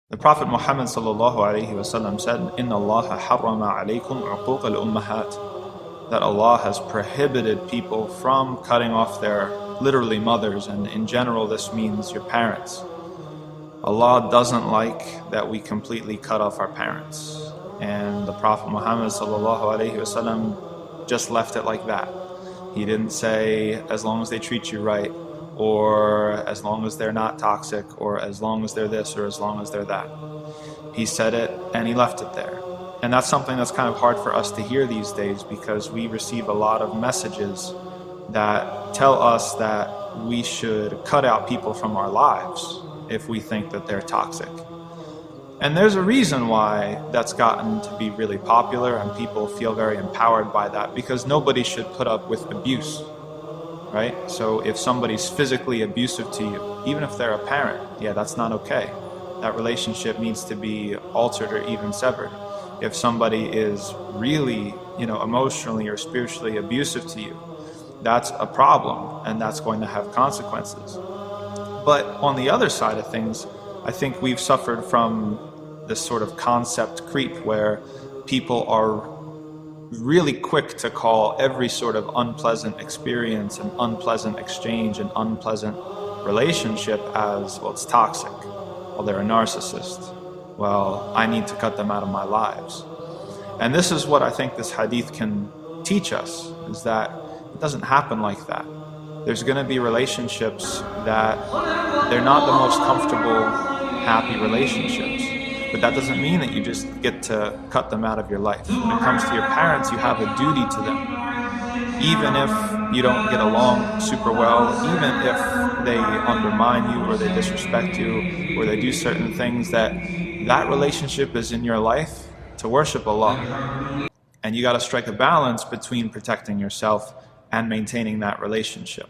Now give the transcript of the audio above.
The Prophet Muhammad ﷺ said, "Inna Allah harrama alaykum uquq al-ummahat," that Allah has prohibited people from cutting off their literally mothers, and in general this means your parents. Allah doesn't like that we completely cut off our parents, and the Prophet Muhammad ﷺ just left it like that. He didn't say as long as they treat you right, or as long as they're not toxic, or as long as they're this, or as long as they're that. He said it and he left it there. And that's something that's kind of hard for us to hear these days, because we receive a lot of messages that tell us that we should cut out people from our lives if we think that they're toxic. And there's a reason why that's gotten to be really popular and people feel very empowered by that, because nobody should put up with abuse. Right? So if somebody's physically abusive to you, even if they're a parent, yeah, that's not okay. That relationship needs to be altered or even severed. If somebody is really, emotionally or spiritually abusive to you, that's a problem, and that's going to have consequences. But on the other side of things, I think we've suffered from this sort of concept creep where people are really quick to call every sort of unpleasant experience and unpleasant exchange and unpleasant relationship as, well, it's toxic. Well, they're a narcissist. Well, I need to cut them out of my lives. And this is what I think this hadith can teach us, is that it doesn't happen like that. There's going to be relationships that they're not the most comfortable, happy relationships. But that doesn't mean that you just get to cut them out of your life. When it comes to your parents, you have a duty to them. Even if you don't get along super well, even if they undermine you or they disrespect you or they do certain things, that relationship is in your life to worship Allah. And you got to strike a balance between protecting yourself and maintaining that relationship.